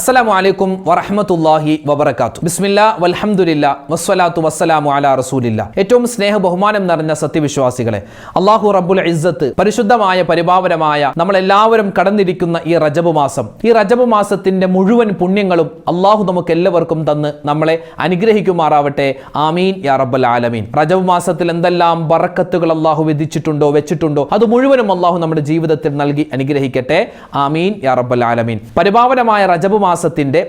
അസ്സലാമു അലൈക്കും വറഹ്മത്തുള്ളാഹി വബറകാതുഹു. ബിസ്മില്ലാ വൽഹംദുലില്ലാ വസ്സലാത്തു വസ്സലാമു അലാ റസൂലില്ലാ. ഏറ്റവും സ്നേഹ ബഹുമാനം നിറഞ്ഞ സത്യവിശ്വാസികളെ, അല്ലാഹു റബ്ബുൽ ഇസ്സത്ത് പരിശുദ്ധമായ പരിപാവനമായ നമ്മളെല്ലാവരും കടന്നിരിക്കുന്ന ഈ റജബ് മാസം, ഈ റജബ് മാസത്തിന്റെ മുഴുവൻ പുണ്യങ്ങളും അല്ലാഹു നമുക്ക് എല്ലാവർക്കും തന്ന് നമ്മളെ അനുഗ്രഹിക്കുമാറാവട്ടെ. ആമീൻ യാ റബ്ബൽ ആലമീൻ. റജബ് മാസത്തിൽ എന്തെല്ലാം ബറക്കത്തുകൾ അല്ലാഹു വിധിച്ചിട്ടുണ്ടോ, വെച്ചിട്ടുണ്ടോ, അത് മുഴുവനും അല്ലാഹു നമ്മുടെ ജീവിതത്തിൽ നൽകി അനുഗ്രഹിക്കട്ടെ. ആമീൻ യാ റബ്ബൽ ആലമീൻ. പരിപാവനമായ റജബ് മാസത്തിന്റെ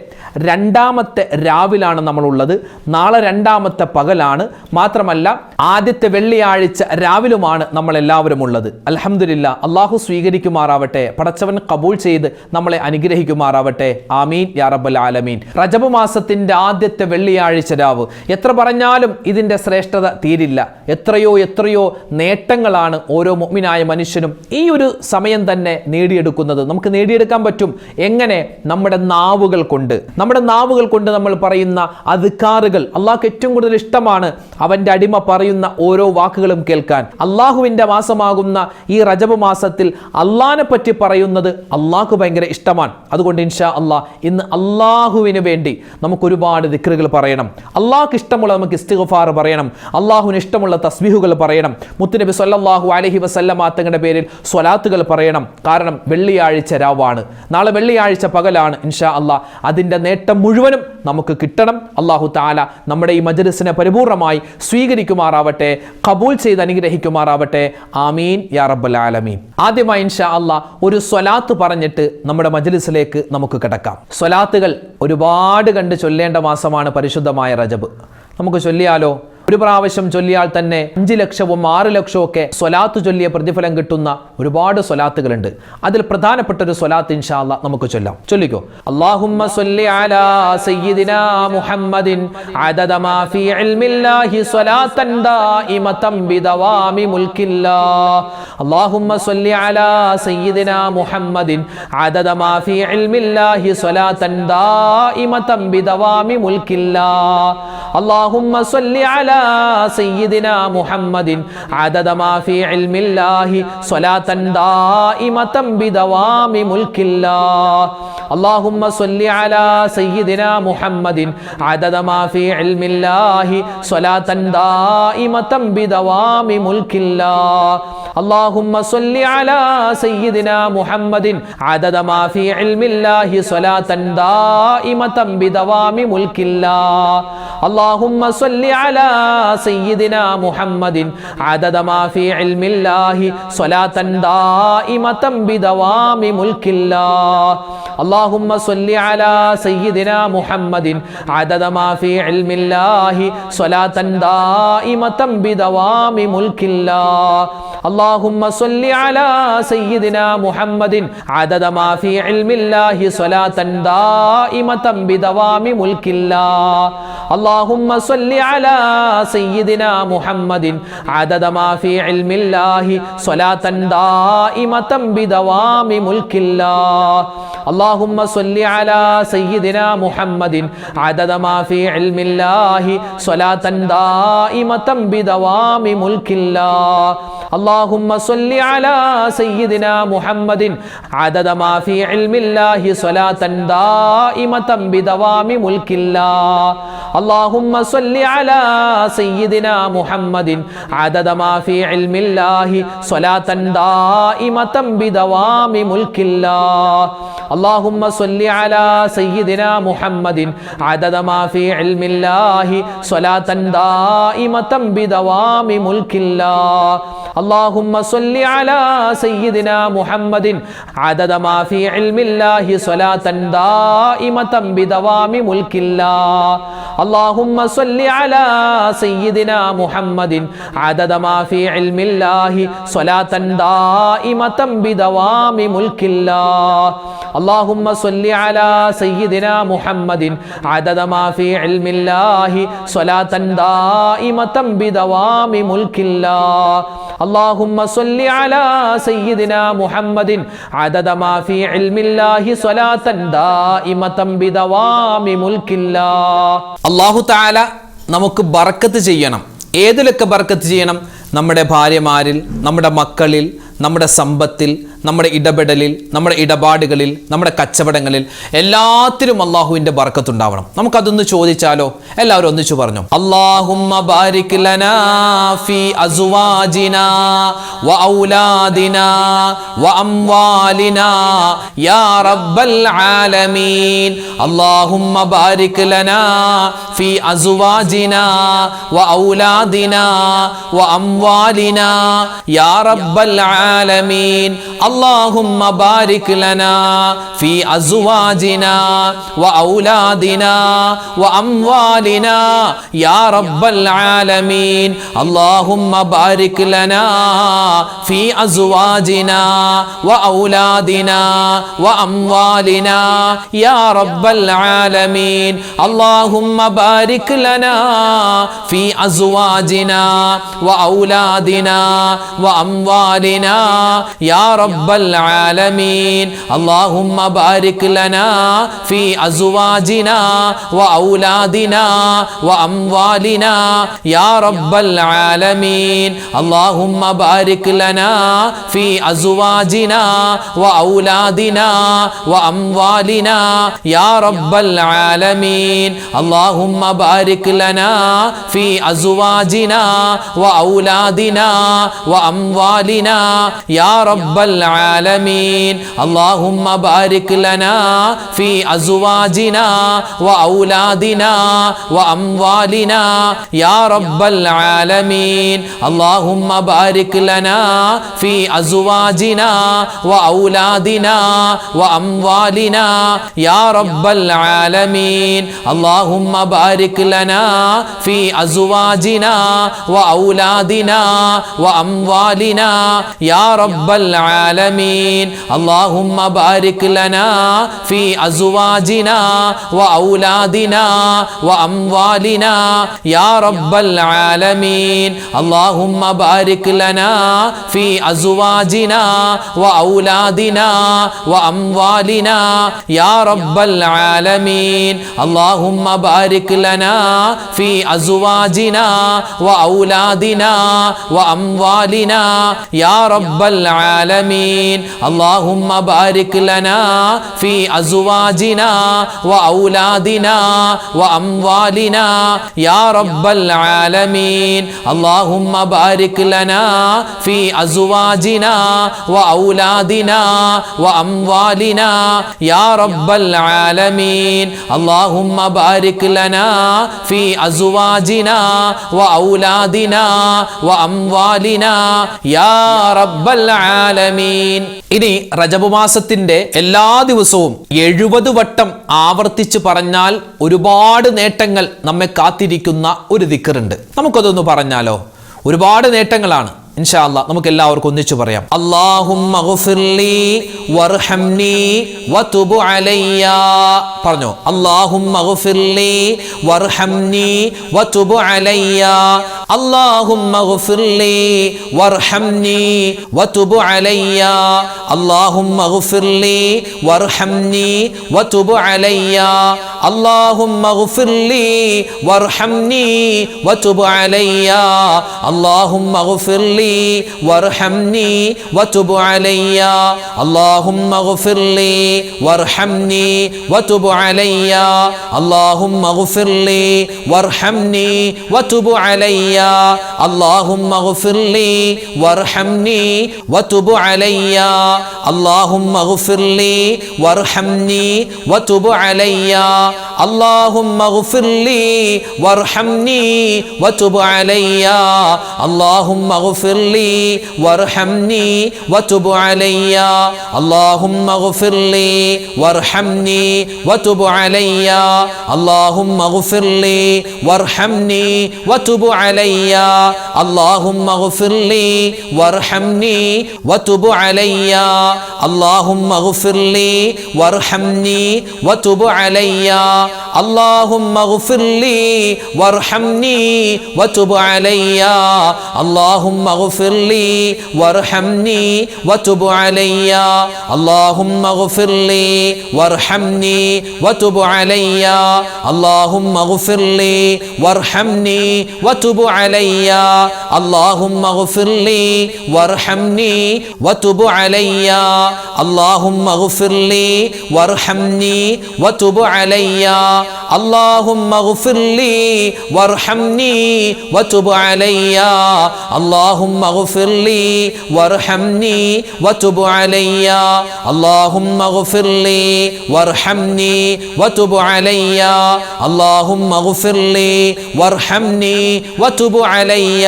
രണ്ടാമത്തെ രാവിലാണ് നമ്മളുള്ളത്. നാളെ രണ്ടാമത്തെ പകലാണ്. മാത്രമല്ല ആദ്യത്തെ വെള്ളിയാഴ്ച രാവിലുമാണ് നമ്മൾ എല്ലാവരും ഉള്ളത്. അൽഹംദുലില്ലാ, അല്ലാഹു സ്വീകരിക്കുമാറാവട്ടെ. പടച്ചവൻ കബൂൾ ചെയ്ത് നമ്മളെ അനുഗ്രഹിക്കുമാറാവട്ടെ. ആമീൻ യാ റബ്ബൽ ആലമീൻ. റജബ് മാസത്തിന്റെ ആദ്യത്തെ വെള്ളിയാഴ്ച രാവ്, എത്ര പറഞ്ഞാലും ഇതിന്റെ ശ്രേഷ്ഠത തീരില്ല. എത്രയോ നേട്ടങ്ങളാണ് ഓരോ മുഅ്മിനായ മനുഷ്യനും ഈ ഒരു സമയം തന്നെ നേടിയെടുക്കുന്നത്. നമുക്ക് നേടിയെടുക്കാൻ പറ്റും. എങ്ങനെ? നമ്മുടെ നാവുകൾ കൊണ്ട് നമ്മൾ പറയുന്ന അദ്കാറുകൾ. അള്ളാഹ്ക്ക് ഏറ്റവും കൂടുതൽ ഇഷ്ടമാണ് അവന്റെ അടിമ പറയുന്ന ഓരോ വാക്കുകളും കേൾക്കാൻ. അള്ളാഹുവിന്റെ മാസമാകുന്ന ഈ റജബ് മാസത്തിൽ അള്ളാഹിനെ പറ്റി പറയുന്നത് അള്ളാഹ്ക്ക് ഭയങ്കര ഇഷ്ടമാണ്. അതുകൊണ്ട് ഇൻഷാ അള്ളാഹ് ഇന്ന് അള്ളാഹുവിന് വേണ്ടി നമുക്ക് ഒരുപാട് ദിക്റുകൾ പറയണം. അള്ളാഹ്ക്ക് ഇഷ്ടമുള്ള നമുക്ക് ഇസ്തിഗ്ഫാർ പറയണം. അള്ളാഹുവിന് ഇഷ്ടമുള്ള തസ്ബീഹുകൾ പറയണം. മുത്തുനബി സ്വല്ലല്ലാഹു അലൈഹി വസല്ലമ തങ്ങളുടെ പേരിൽ സ്വലാത്തുകൾ പറയണം. കാരണം വെള്ളിയാഴ്ച രാവാണ്, നാളെ വെള്ളിയാഴ്ച പകലാണ്. ഇൻഷാ അള്ളാഹ് അതിന്റെ നേട്ടം മുഴുവനും നമുക്ക് കിട്ടണം. അല്ലാഹു തആല നമ്മുടെ ഈ മജ്‌ലിസിനെ പരിപൂർണമായി സ്വീകരിക്കുമാറാവട്ടെ, ഖബൂൽ ചെയ്ത് അനുഗ്രഹിക്കുമാറാവട്ടെ. ആമീൻ യാ റബ്ബൽ ആലമീൻ. ആദ്യമായി ഇൻഷാ അള്ളാഹ് ഒരു സ്വലാത്ത് പറഞ്ഞിട്ട് നമ്മുടെ മജ്‌ലിസിലേക്ക് നമുക്ക് കിടക്കാം. സ്വലാത്തുകൾ ഒരുപാട് കണ്ട് ചൊല്ലേണ്ട മാസമാണ് പരിശുദ്ധമായ റജബ്. നമുക്ക് ചൊല്ലിയാലോ? ഒരു പ്രാവശ്യം ചൊല്ലിയാൽ തന്നെ 5 ലക്ഷവും 6 ലക്ഷവും ഒക്കെ സ്വലാത്ത് ചൊല്ലിയ പ്രതിഫലം കിട്ടുന്ന ഒരുപാട് സ്വലാത്തുകളുണ്ട്. അതിൽ പ്രധാനപ്പെട്ട ഒരു സ്വലാത്ത് ഇൻഷാ അല്ലാഹ് നമുക്ക് ചൊല്ലാം. ചൊല്ലിക്കോ. അല്ലാഹുമ്മ സ്വല്ലി അലാ സയ്യിദിനാ മുഹമ്മദിൻ അദദ മാ ഫീ ഇൽമില്ലാഹി സ്വലാത്തൻ ദായിമതൻ ബിദവാമി മുൽക്കില്ലാഹ്. അല്ലാഹുമ്മ സ്വല്ലി അലാ സയ്യിദിനാ മുഹമ്മദിൻ അദദ മാ ഫീ ഇൽമില്ലാഹി സ്വലാത്തൻ ദായിമതൻ ബിദവാമി മുൽക്കില്ലാഹ്. അല്ലാഹുമ്മ സ്വല്ലി അലാ سيدنا محمد عدد ما في علم الله صلاة دائمة بدوام ملك الله. اللهم صل على سيدنا محمد عدد ما في علم الله صلاة دائمة بدوام ملك الله. اللهم صل على سيدنا محمد عدد ما في علم الله صلاة دائمة بدوام ملك الله. اللهم صل على سيدنا محمد عدد ما في علم الله صلاة دائمة بدوام ملك الله. اللهم صل على سيدنا محمد عدد ما في علم الله صلاة دائمة بدوام ملك الله. اللهم صل على سيدنا محمد عدد ما في علم الله صلاة دائمة بدوام ملك الله. اللهم صل على سيدنا محمد عدد ما في علم الله صلاة دائمة بدوام ملك الله. اللهم صل على سيدنا محمد عدد ما في علم الله صلاة دائمة بدوام ملك الله. اللهم صل على سيدنا محمد عدد ما في علم الله صلاة دائمة بدوام ملك الله. اللهم صل على سيدنا محمد عدد ما في علم الله صلاة دائمة بدوام ملك الله. اللهم صل على سيدنا محمد عدد ما في علم الله صلاة دائمة بدوام ملك الله. اللهم صل على سيدنا محمد عدد ما في علم الله صلاة دائمة بدوام ملك الله. اللهم صل على سيدنا محمد عدد ما في علم الله صلاة دائمة بدوام ملك الله. اللهم صل على سيدنا محمد عدد ما في علم الله صلاة دائمة بدوام ملك الله. اللهم صل على سيدنا محمد عدد ما في علم الله صلاة دائمة بدوام ملك الله. അല്ലാഹു തആല നമുക്ക് ബർക്കത്ത് ചെയ്യണം. ഏതിലൊക്കെ ബർക്കത്ത് ചെയ്യണം? നമ്മുടെ ഭാര്യമാരിൽ, നമ്മുടെ മക്കളിൽ, നമ്മുടെ സമ്പത്തിൽ, നമ്മുടെ ഇടപെടലിൽ, നമ്മുടെ ഇടപാടുകളിൽ, നമ്മുടെ കച്ചവടങ്ങളിൽ എല്ലാത്തിലും അള്ളാഹുവിൻ്റെ ബർക്കത്തുണ്ടാവണം. നമുക്കതൊന്ന് ചോദിച്ചാലോ? എല്ലാവരും ഒന്നിച്ചു പറഞ്ഞു, അല്ലാഹുമ്മ ബാരിക് ലനാ ഫീ അസ്വാജിനാ വ ഔലാദിനാ വ അംവാലിനാ യാ റബ്ബൽ ആലമീൻ. അല്ലാഹുമ്മ ബാരിക് ലനാ ഫീ അസ്വാജിനാ വ ഔലാദിനാ വ അംവാലിനാ യാ റബ്ബൽ ആലമീൻ. അല്ലാഹുമ്മ ബാരിക് ലനാ ഫീ അസ്വാജിനാ വ ഔലാദിനാ വ അംവാലിനാ യാ റബ്ബൽ ആലമീൻ. അല്ലാഹുമ്മ ബാരിക് ലനാ ഫീ അസ്വാജിനാ വ ഔലാദിനാ വ അംവാലിനാ യാ റബ്ബൽ ആലമീൻ. അല്ലാഹുമ്മ ബാരിക് ലനാ ഫീ അസ്വാജിനാ വ ഔലാദിനാ വ അംവാലിനാ യാ റബ്ബൽ ആലമീൻ. അല്ലാഹുമ്മ ബാരിക് ലനാ ഫീ അസ്വാജിനാ വ ഔലാദിനാ വ അംവാലിനാ യാ റബ്ബൽ ആലമീൻ. അല്ലാഹുമ്മ ബാരിക് ലനാ ഫീ അസ്വാജിനാ വ ഔലാദിനാ വ അംവാലിനാ യാ റബ്ബൽ ആലമീൻ. അല്ലാഹുമ്മ ബാരിക് ലനാ ഫീ അസ്വാജിനാ വ ഔലാദിനാ വ അംവാലിനാ യാ റബ്ബൽ ആലമീൻ. അല്ലാഹുമ്മ ബാരിക് ലനാ ഫീ അസ്വാജിനാ വ ഔലാദിനാ വ അംവാലിനാ യാ റബ്ബൽ ആലമീൻ. അല്ലാഹുമ്മ ബാരിക് ലനാ ഫീ അസ്വാജിനാ വ ഔലാദിനാ വ അംവാലിനാ യാ റബ്ബൽ ആലമീൻ. അല്ലാഹുമ്മ ബാരിക് ലനാ ഫീ അസ്വാജിനാ വ ഔലാദിനാ വ അംവാലിനാ യാ റബ്ബൽ ആലമീൻ. അല്ലാഹുമ്മ ബാരിക് ലനാ ഫീ അസ്വാജിനാ വ ഔലാദിനാ വ അംവാലിനാ യാ റബ്ബൽ ആലമീൻ. അല്ലാഹുമ്മ ബാരിക് ലനാ ഫീ അസ്വാജിനാ വ ഔലാദിനാ വ അംവാലിനാ യാ റബ്ബൽ ആലമീൻ. അല്ലാഹുമ്മ ബാരിക് ലനാ ഫീ അസ്വാജിനാ വ ഔലാദിനാ വ അംവാലിനാ യാ റബ്ബൽ ആലമീൻ. അല്ലാഹുമ്മ ബാരിക് ലനാ ഫീ അസ്വാജിനാ വ ഔലാദിനാ വ അംവാലിനാ യാ റബ്ബൽ ആലമീൻ. അല്ലാഹുമ്മ ബാരിക് ലനാ ഫീ അസ്വാജിനാ വ ഔലാദിനാ വ അംവാലിനാ യാ റബ്ബൽ ആലമീൻ. അല്ലാഹുമ്മ ബാരിക് ലനാ ഫീ അസ്വാജിനാ വ ഔലാദിനാ വ അംവാലിനാ യാ റബ്ബൽ ആലമീൻ. ഇനി റജബ് മാസത്തിന്റെ എല്ലാ ദിവസവും 70 വട്ടം ആവർത്തിച്ച് പറഞ്ഞാൽ ഒരുപാട് നേട്ടങ്ങൾ നമ്മെ കാത്തിരിക്കുന്ന ഒരു ദിക്റുണ്ട്. നമുക്കതൊന്ന് പറഞ്ഞാലോ? ഒരുപാട് നേട്ടങ്ങളാണ്. ഇൻഷാ അല്ലാഹ് നമുക്ക് എല്ലാവർക്കും ഒന്നിച്ചു പറയാം. അല്ലാഹുമ്മ ഗ്ഫിർലി വർഹംനി വതുബ് അലയ്യ. പറഞ്ഞോ, അല്ലാഹുമ്മ ഗ്ഫിർലി വർഹംനി വതുബ് അലയ്യ. അല്ലാഹുമ്മ ഗ്ഫിർലി വർഹംനി വതുബ് അലയ്യ. അല്ലാഹുമ്മ ഗ്ഫിർലി വർഹംനി വതുബ് അലയ്യ. അല്ലാഹുമ്മ ഗ്ഫിർലി വർഹംനി വതുബ് അലയ്യ. അല്ലാഹുമ്മ ഗ്ഫിർലി വർഹംനി വതുബ് അലയ്യ. അല്ലാഹുമ്മ ഗ്ഫിർലി വർഹംനി വതുബ് അലയ്യ. അല്ലാഹുമ്മ ഗ്ഫിർലി വർഹംനി വതുബ് അലയ്യ. അല്ലാഹുമ്മ ഗ്ഫിർലി വർഹംനി വതുബ് അലയ്യ. അല്ലാഹുമ്മ ഗ്ഫിർലി വർഹംനി വതുബ് അലയ്യ. അല്ലാഹുമ്മ ഗ്ഫിർലി വർഹംനി വതുബ് അലയ്യ. അല്ലാഹുമ്മ ഗ്ഫിർലി വർഹംനി വതുബ് അലയ്യ. അല്ലാഹുമ്മ ഗ്ഫിർലി വർഹംനി വതുബ് അലയ്യ. അല്ലാഹുമ്മ ഗ്ഫിർലി വർഹംനി വതുബ് അലയ്യ. അല്ലാഹുമ്മ ഗ്ഫിർലി വർഹംനി വതുബ് അലയ്യ. അല്ലാഹുമ്മ ഗ്ഫിർലി വർഹംനി വതുബ് അലയ്യ. اللهم اغفر لي وارحمني وتب علي اللهم اغفر لي وارحمني وتب علي اللهم اغفر لي وارحمني وتب علي اللهم اغفر لي وارحمني وتب علي اللهم اغفر لي وارحمني وتب علي اللهم اغفر لي وارحمني وتب علي اللهم اغفر لي وارحمني وتب علي اللهم اغفر لي وارحمني وتب علي اللهم اغفر لي وارحمني وتب علي اللهم اغفر لي وارحمني وتب علي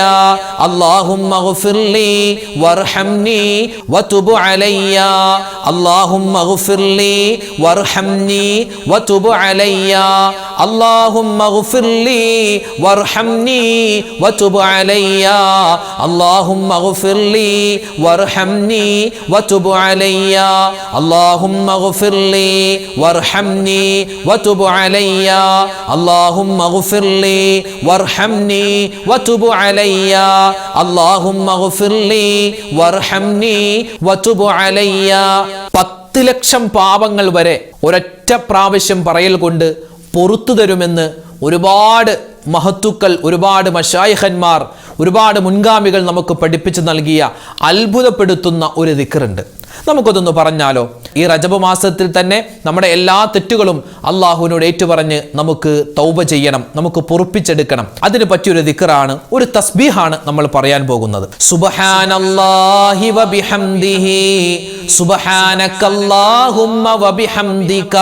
اللهم اغفر لي وارحمني وتب علي اللهم اغفر لي وارحمني وتب علي اللهم اغفر لي وارحمني وتب علي اللهم اغفر لي وارحمني وتب علي اللهم اغفر لي وارحمني وتب علي اللهم اغفر لي وارحمني وتب علي اللهم اغفر لي وارحمني وتب علي 10 ലക്ഷം പാപങ്ങൾ വരെ ഒരൊറ്റ പ്രാവശ്യം പറയൽ കൊണ്ട് പൊറുത്തു തരുമെന്ന് ഒരുപാട് മഹത്തുക്കൾ, ഒരുപാട് മശായിഖന്മാർ, ഒരുപാട് മുൻഗാമികൾ നമുക്ക് പഠിപ്പിച്ചു നൽകിയ അത്ഭുതപ്പെടുത്തുന്ന ഒരു ദിക്റുണ്ട്. നമുക്കതൊന്ന് പറഞ്ഞാലോ? ഈ റജബ് മാസത്തിൽ തന്നെ നമ്മുടെ എല്ലാ തെറ്റുകളും അള്ളാഹുവിനോട് ഏറ്റുപറഞ്ഞ് നമുക്ക് തൗബ ചെയ്യണം, നമുക്ക് പൊറുപ്പിച്ചെടുക്കണം. അതിന് പറ്റിയൊരു ദിക്റാണ്, ഒരു തസ്ബീഹാണ് നമ്മൾ പറയാൻ പോകുന്നത്. സുബ്ഹാനല്ലാഹി വബിഹംദിഹി സുബ്ഹാനകല്ലാഹുമ്മ വബിഹംദിക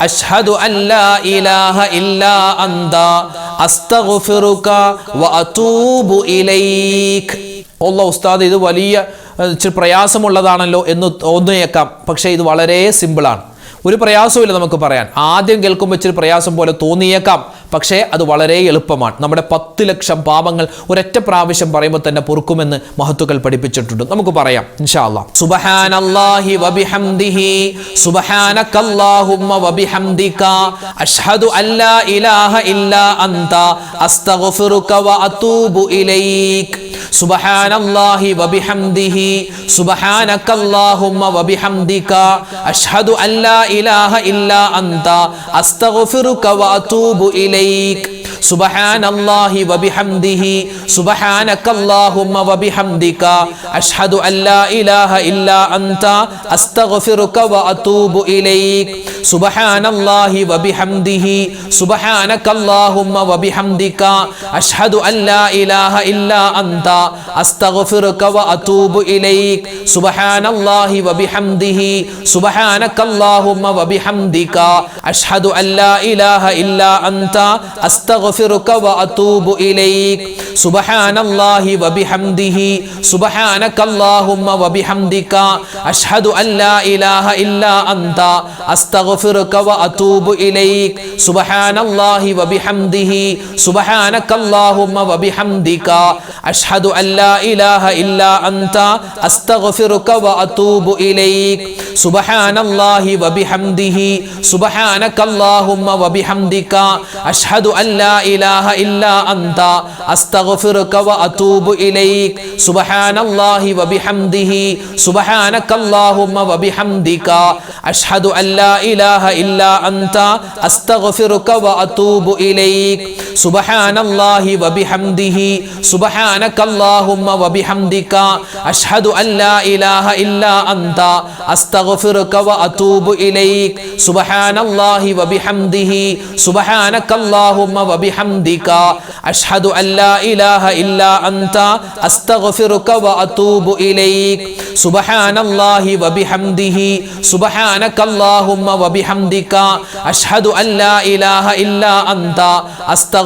അഷ്ഹദു അല്ലാ ഇലാഹ ഇല്ലാ അന്ത അസ്തഗ്ഫിറുക വഅതൂബു ഇലൈക്. അല്ലാഹ് ഉസ്താദ്, ഇത് വലിയ ഇച്ചിരി പ്രയാസമുള്ളതാണല്ലോ എന്ന് തോന്നിയേക്കാം. പക്ഷേ ഇത് വളരെ സിമ്പിളാണ്, ഒരു പ്രയാസവുമില്ല നമുക്ക് പറയാൻ. ആദ്യം കേൾക്കുമ്പോൾ ഇച്ചിരി പ്രയാസം പോലെ തോന്നിയേക്കാം, പക്ഷേ അത് വളരെ എളുപ്പമാണ്. നമ്മുടെ 10 ലക്ഷം പാപങ്ങൾ ഒരൊറ്റ പ്രാവശ്യം പറയുമ്പോൾ തന്നെ പൊറുക്കുമെന്ന് മഹത്തുക്കൾ പഠിപ്പിച്ചിട്ടുണ്ട്. നമുക്ക് പറയാം ഇൻഷാ അല്ലാഹ്. സുബ്ഹാനല്ലാഹി വബിഹംദിഹി സുബ്ഹാനകല്ലാഹുമ്മ വബിഹംദിക അഷ്ഹദു അല്ലാ ഇലാഹ ഇല്ലാ അന്ത അസ്തഗ്ഫിറുക വഅതൂബു ഇലൈക്. സുബ്ഹാനല്ലാഹി വബിഹംദിഹി സുബ്ഹാനകല്ലാഹുമ്മ വബിഹംദിക അഷ്ഹദു അല്ലാ ഇലാഹ ഇല്ലാ അന്ത അസ്തഗ്ഫിറുക വഅതൂബു ഇലൈക്. സുബ്ഹാനല്ലാഹി വബിഹംദിഹി സുബ്ഹാനകല്ലാഹുമ്മ വബിഹംദിക അഷ്ഹദു അല്ലാ ഇലാഹ ഇല്ലാ അന്ത അസ്തഗ്ഫിറുക വഅതൂബു ഇലൈക്. സുബ്ഹാനല്ലാഹി വബിഹംദിഹി സുബ്ഹാനകല്ലാഹുമ്മ വബിഹംദിക അഷ്ഹദു അല്ലാ ഇലാഹ ഇല്ലാ അന്ത അസ്തഗ്ഫിറുക വഅതൂബു ഇലൈക്. സുബ്ഹാനല്ലാഹി വബിഹംദിഹി സുബ്ഹാനകല്ലാഹുമ്മ വബിഹംദിക അഷ്ഹദു അല്ലാ ഇലാഹ ഇല്ലാ അന്ത അസ്തഗ്ഫിറുക വഅതൂബു ഇലൈക്. സുബ്ഹാനല്ലാഹി വബിഹംദിഹി സുബ്ഹാനകല്ലാഹുമ്മ വബിഹംദിക അഷ്ഹദു അല്ലാ ഇലാഹ ഇല്ലാ അന്ത അസ്തഗ്ഫിറുക വഅതൂബു ഇലൈക്. സുബ്ഹാനല്ലാഹി വബിഹംദിഹി സുബ്ഹാനകല്ലാഹുമ്മ വബിഹംദിക അഷ്ഹദു അല്ലാ ഇലാഹ ഇല്ലാ അന്ത അസ്തഗ്ഫിറുക വഅതൂബു ഇലൈക്. സുബ്ഹാനല്ലാഹി വബിഹംദിഹി സുബ്ഹാനകല്ലാഹുമ്മ വബിഹംദിക അഷ്ഹദു അല്ലാ ഇലാഹ ഇല്ലാ അന്ത അസ്തഗ്ഫിറുക വഅതൂബു ഇലൈക്. സുബ്ഹാനല്ലാഹി വബിഹംദിഹി സുബ്ഹാനകല്ലാഹുമ്മ വബിഹംദിക അഷ്ഹദു അല്ലാ ഇലാഹ ഇല്ലാ അന്ത അസ്തഗ്ഫിറുക വഅതൂബു ഇലൈക്. സുബ്ഹാനല്ലാഹി വബിഹംദിഹി സുബ്ഹാനകല്ലാഹുമ്മ വബിഹംദിക അഷ്ഹദു അല്ലാ ഇലാഹ ഇല്ലാ അന്ത അസ്തഗ്ഫിറുക വഅതൂബു ഇലൈക്. സുബ്ഹാനല്ലാഹി വബിഹംദിഹി സുബ്ഹാനകല്ലാഹുമ്മ വബിഹംദിക അഷ്ഹദു അല്ലാ ഇലാഹ ഇല്ലാ അന്ത അസ്തഗ്ഫിറുക വഅതൂബു ഇലൈക്. സുബ്ഹാനല്ലാഹി വബിഹംദിഹി സുബ്ഹാനകല്ലാഹുമ്മ വബിഹംദിക അഷ്ഹദു അല്ലാ ഇലാഹ ഇല്ലാ അന്ത അസ്തഗ്ഫിറുക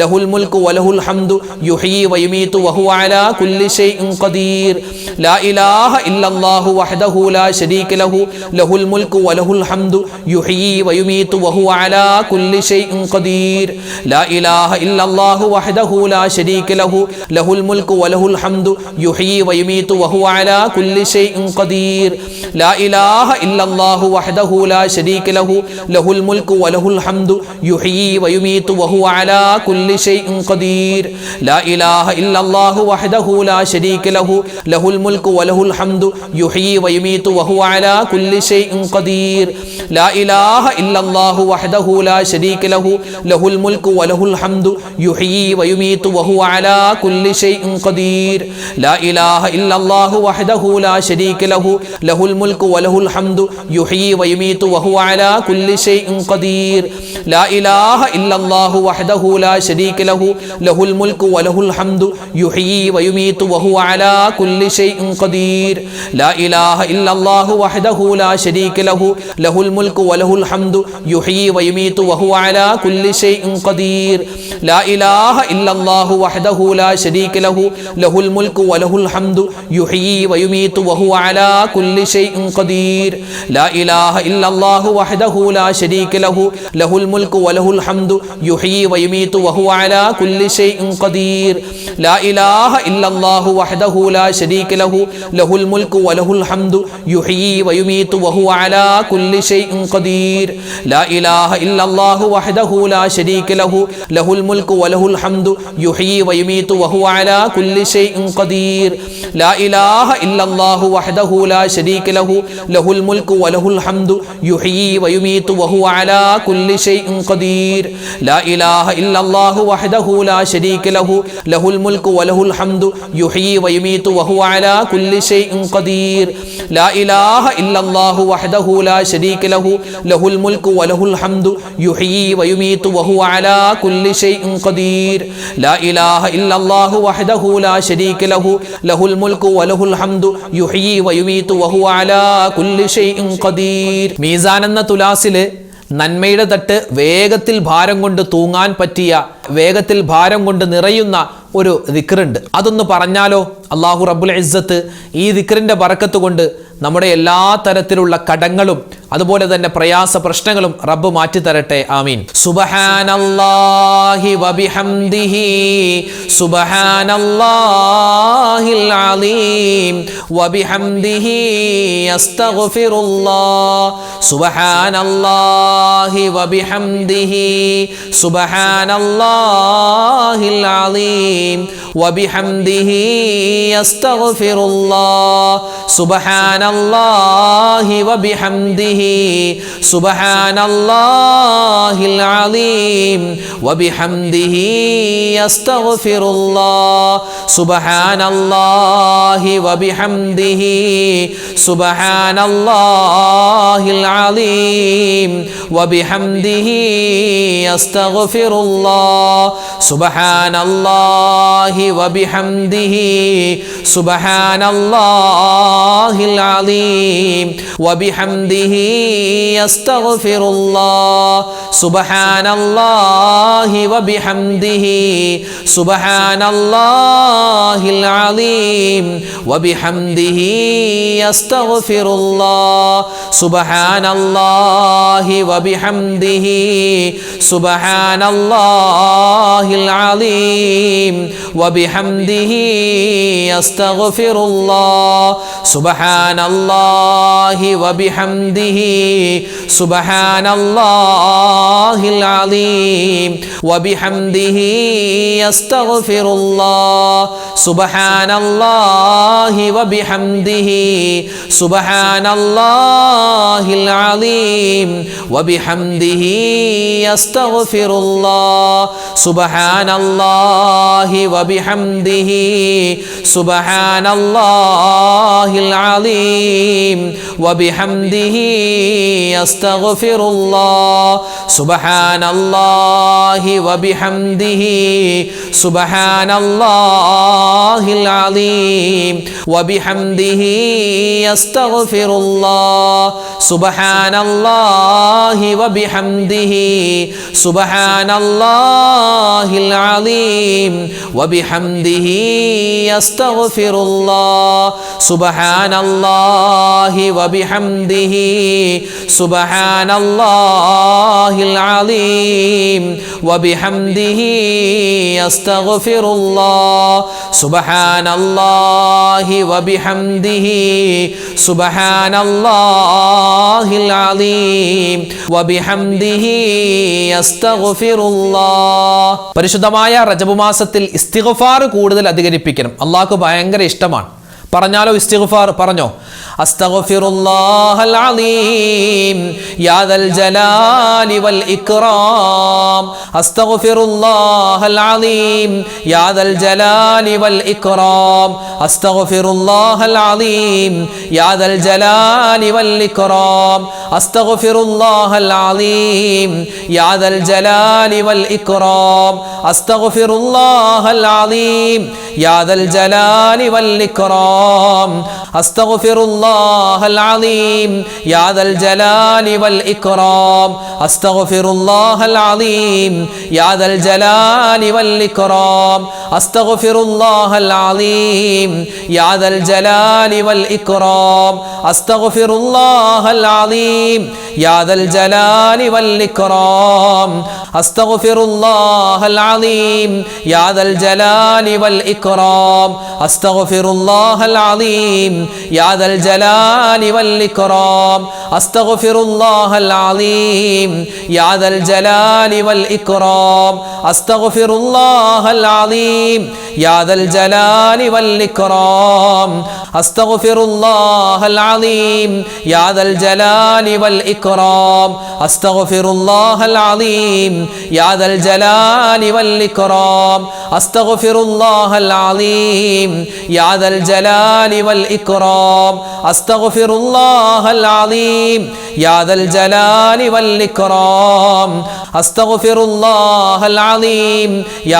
ലഹുൽ മുൽക്കു വലഹുൽ ഹംദു യുഹ്യി വയുമീതു വഹുവ അലാ കുല്ലി ഷൈഇൻ ഖദീർ ലാ ഇലാഹ ഇല്ലല്ലാഹു വഹ്ദഹു ലാ ശരീക ലഹു ലഹുൽ മുൽക്കു വലഹുൽ ഹംദു യുഹ്യി വയുമീതു വഹുവ അലാ കുല്ലി ഷൈഇൻ ഖദീർ ലാ ഇലാഹ ഇല്ലല്ലാഹു വഹ്ദഹു ലാ ശരീക ലഹു ലഹുൽ മുൽക്കു വലഹുൽ ഹംദു യുഹ്യി വയുമീതു വഹുവ അലാ കുല്ലി ഷൈഇൻ ഖദീർ ലാ ഇലാഹ ഇല്ലല്ലാഹു വഹ്ദഹു ലാ ശരീക ലഹു ലഹുൽ മുൽക്കു വലഹുൽ ഹംദു യുഹ്യി വയുമീതു വഹുവ അലാ കുല്ലി ഷൈഇൻ ഖദീർ ലാ ഇലാഹ ഇല്ലല്ലാഹു വഹ്ദഹു ലാ ശരീക ലഹു ലഹുൽ മുൽക്കു വലഹുൽ ഹംദു യുഹ്യി വയുമീതു വഹുവ അലാ കുല്ലി ഷൈഇൻ ഖദീർ ലാ ഇലാഹ ഇല്ലല്ലാഹു വഹ്ദഹു ലാ ശരീക ലഹു ലഹുൽ മുൽക്കു വലഹുൽ ഹംദു യുഹ്യി വയുമീതു വഹുവ അലാ കുല്ലി ഷൈഇൻ ഖദീർ ലാ ഇലാഹ ഇല്ലല്ലാഹു വഹ്ദഹു ലാ ശരീക ലഹു ലഹുൽ മുൽക്കു വലഹുൽ ഹംദു യുഹ്യി വയുമീതു വഹുവ അലാ കുല്ലി ഷൈഇൻ ഖദീർ ലാ ഇലാഹ ഇല്ലല്ലാഹു വഹ്ദഹു ലാ ശരീക ലഹു ലഹുൽ മുൽക്കു വലഹുൽ ഹംദു യുഹ്യി വയുമീതു വഹുവ അലാ കുല്ലി ഷൈഇൻ ഖദീർ ലാ ഇലാഹ ഇല്ലല്ലാഹു വഹ്ദഹു ലാ ശരീക ലഹു ലഹുൽ മുൽക്കു വലഹുൽ ഹംദു യുഹ്യി വയുമീതു വഹുവ അലാ കുല്ലി ഷൈഇൻ ഖദീർ ലാ ഇലാഹ ഇല്ലല്ലാഹു വഹ്ദഹു ലാ ശരീക ലഹു ലഹുൽ മുൽക്കു വലഹുൽ ഹംദു യുഹ്യി വയുമീതു വഹുവ അലാ കുല്ലി ഷൈഇൻ ഖദീർ ലാ ഇലാഹ ഇല്ലല്ലാഹു വഹ്ദഹു ലാ ശരീക ലഹു ലഹുൽ മുൽക്കു വലഹുൽ ഹംദു യുഹ്യി വയുമീതു വഹുവ അലാ കുല്ലി ഷൈഇൻ ഖദീർ ലാ ഇലാഹ ഇല്ലല്ലാഹു വഹ്ദഹു ലാ ശരീക ലഹു ലഹുൽ മുൽക്കു വലഹുൽ ഹംദു യുഹ്യി വയുമീതു വഹുവ അലാ കുല്ലി ഷൈഇൻ ഖദീർ ലാ ഇലാഹ ഇല്ലല്ലാഹു വഹ്ദഹു ലാ ശരീക ലഹു ലഹുൽ മുൽക്കു വലഹുൽ ഹംദു യുഹ്യി വയുമീതു വഹുവ അലാ കുല്ലി ഷൈഇൻ ഖദീർ ലാ ഇലാഹ ഇല്ലല്ലാഹു വഹ്ദഹു ലാ ശരീക ലഹു ലഹുൽ മുൽക്കു വലഹുൽ ഹംദു യുഹ്യി വയുമീതു വഹുവ അലാ കുല്ലി ഷൈഇൻ ഖദീർ ലാ ഇലാഹ ഇല്ലല്ലാഹു വഹ്ദഹു ലാ ശരീക ലഹു ലഹുൽ മുൽക്കു വലഹുൽ ഹംദു യുഹ്യി വയുമീതു വഹുവ അലാ കുല്ലി ഷൈഇൻ ഖദീർ ലാ ഇലാഹ ഇല്ലല്ലാഹു വഹ്ദഹു ലാ ശരീക ലഹു ലഹുൽ മുൽക്കു വലഹുൽ ഹംദു യുഹ്യി വയുമീതു വഹുവ അലാ കുല്ലി ഷൈഇൻ ഖദീർ ലാ ഇലാഹ ഇല്ലല്ലാഹു വഹ്ദഹു ലാ ശരീക ലഹു ലഹുൽ മുൽക്കു വലഹുൽ ഹംദു യുഹ്യി വയുമീതു വഹുവ അലാ കുല്ലി ഷൈഇൻ ഖദീർ. മീസാൻ എന്ന തുലാസില് നന്മയുടെ തട്ട് വേഗത്തിൽ ഭാരം കൊണ്ട് തൂങ്ങാൻ പറ്റിയ, വേഗത്തിൽ ഭാരം കൊണ്ട് നിറയുന്ന ഒരു ദിക്റുണ്ട്. അതൊന്ന് പറഞ്ഞാലോ? അല്ലാഹു റബ്ബുൽ ഇസ്സത്ത് ഈ ദിക്റിന്റെ ബറക്കത്ത് കൊണ്ട് നമ്മുടെ എല്ലാ തരത്തിലുള്ള കടങ്ങളും അതുപോലെ തന്നെ പ്രയാസ പ്രശ്നങ്ങളും റബ്ബ് മാറ്റി തരട്ടെ. ആമീൻ. സുബ്ഹാനല്ലാഹി വബിഹംദിഹി സുബ്ഹാനല്ലാഹിൽ അലീം വബിഹംദിഹി അസ്തഗ്ഫിറുല്ലാഹ് സുബ്ഹാനല്ലാഹി വബിഹംദിഹി സുബ്ഹാനല്ലാഹിൽ അലീം വബിഹംദിഹി അസ്തഗ്ഫിറുല്ലാഹ് സുബ്ഹാനല്ലാഹി വബിഹംദിഹി സുബ്ഹാനല്ലാഹിൽ അലീം വബിഹംദിഹി അസ്തഗ്ഫിറുല്ലാഹ് സുബ്ഹാനല്ലാഹി വബിഹംദിഹി സുബ്ഹാനല്ലാഹിൽ അലീം വബിഹംദിഹി അസ്തഗ്ഫിറുല്ലാഹ് സുബ്ഹാനല്ലാഹി വബിഹംദിഹി സുബ്ഹാനല്ലാഹിൽ അലീം വബിഹംദിഹി അസ്തഗ്ഫിറുല്ലാഹ് സുബ്ഹാനല്ലാഹി വബിഹംദിഹി സുബ്ഹാനല്ലാഹിൽ അലീം വബിഹംദിഹി അസ്തഗ്ഫിറുല്ലാഹ് സുബ്ഹാനല്ലാഹി വബിഹംദിഹി സുബ്ഹാനല്ലാഹിൽ അലീം വബിഹംദിഹി അസ്തഗ്ഫിറുല്ലാഹ് സുബ്ഹാനല്ലാഹി വബിഹംദിഹി സുബ്ഹാനല്ലാഹിൽ അലീം വബിഹംദിഹി അസ്തഗ്ഫിറുല്ലാഹ് സുബ്ഹാനല്ലാഹി വബിഹംദിഹി സുബ്ഹാനല്ലാഹിൽ അലീം വബിഹംദിഹി അസ്തഗ്ഫിറുല്ലാഹ് സുബ്ഹാനല്ലാഹി വബിഹംദിഹി സുബ്ഹാനല്ലാഹിൽ അലീം വബിഹംദിഹി അസ്തഗ്ഫിറുല്ലാഹ് സുബ്ഹാനല്ലാഹി വബിഹംദിഹി സുബ്ഹാനല്ലാഹിൽ അലീം വബിഹംദിഹി അസ്തഗ്ഫിറുല്ലാഹ് സുബ്ഹാനല്ലാഹി വബിഹംദിഹി സുബ്ഹാനല്ലാഹിൽ അലീം വബിഹംദിഹി അസ്തഗ്ഫിറുല്ലാഹ് സുബ്ഹാനല്ലാഹി വബിഹംദിഹി സുബ്ഹാനല്ലാഹിൽ അലീം വബിഹംദിഹി അസ്തഗ്ഫിറുല്ലാഹ് സുബ്ഹാനല്ലാഹി വബിഹംദിഹി സുബ്ഹാനല്ലാഹിൽ അലീം വബിഹംദിഹി അസ്തഗ്ഫിറുല്ലാഹ്. പരിശുദ്ധമായ റജബ് മാസത്തിൽ ഇസ്തിഗ്ഫാർ കൂടുതൽ അധികരിപ്പിക്കണം. അള്ളാഹ്ക്ക് ഭയങ്കര ഇഷ്ടമാണ്. പറഞ്ഞാലോ ഇസ്തിഗ്ഫാർ? പറഞ്ഞോ. അസ്തഗ്ഫിറുല്ലാഹൽ അലീം യാ ദൽ ജലാലി വൽ ഇക്റാം അസ്തഗ്ഫിറുല്ലാഹൽ അലീം യാ ദൽ ജലാലി വൽ ഇക്റാം അസ്തഗ്ഫിറുല്ലാഹൽ അലീം യാ ദൽ ജലാലി വൽ ഇക്റാം അസ്തഗ്ഫിറുല്ലാഹൽ അലീം യാ ദൽ ജലാലി വൽ ഇക്റാം അസ്തഗ്ഫിറുല്ലാഹൽ അലീം യാ ദൽ ജലാലി വൽ ഇക്റാം അസ്തഗ്ഫിറുല്ലാഹൽ അലീം യാ ദൽ ജലാലി വൽ ഇക്റാം അസ്തഗ്ഫിറുല്ലാഹൽ അലീം യാ ദൽ ജലാലി വൽ ഇക്റാം അസ്തഗ്ഫിറുല്ലാഹൽ അലീം യാ ദൽ ജലാലി വൽ ഇക്റാം അസ്തഗ്ഫിറുല്ലാഹൽ അലീം യാ ദൽ ജലാലി വൽ ഇക്റാം അസ്തഗ്ഫിറുല്ലാഹൽ അലീം യാ ദൽ ജലാലി വൽ ഇക്റാം അസ്തഗ്ഫിറുല്ലാഹൽ അലീം യാ ദൽ ജലാലി വൽ ഇക്റാം അസ്തഗ്ഫിറുല്ലാഹൽ അലീം യാ ദൽ ജലാലി വൽ ഇക്റാം അസ്തഗ്ഫിറുല്ലാഹൽ അലീം യാ ദൽ ജലാലി വൽ ഇക്റാം അസ്തഗ്ഫിറുല്ലാഹൽ അലീം യാ ദൽ ജലാലി വൽ ഇക്റാം അസ്തഗ്ഫിറുല്ലാഹൽ അലീം യാ ദൽ ജലാലി വൽ ഇക്റാം അസ്തഗ്ഫിറുല്ലാഹൽ അലീം യാ ദൽ ജലാലി വൽ ഇക്റാം അസ്തഗ്ഫിറുല്ലാഹൽ അലീം യാ ദൽ ജലാലി വൽ ഇക്റാം അസ്തഗ്ഫിറുല്ലാഹൽ അലീം യാ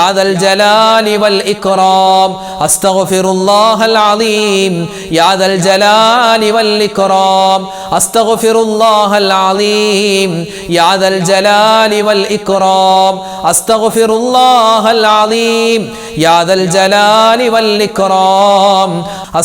ദൽ ജലാലി വൽ ഇക്റാം അസ്തഗ്ഫിറുല്ലാഹൽ അലീം യാ ദൽ ജലാലി വൽ ഇക്റാം അസ്തഗ്ഫിറുല്ലാഹൽ അലീം യാ ദൽ ജലാലി വൽ ഇക്റാം അസ്തഗ്ഫിറുല്ലാഹൽ അലീം യാ ദൽ ജലാലി വൽ ഇക്റാം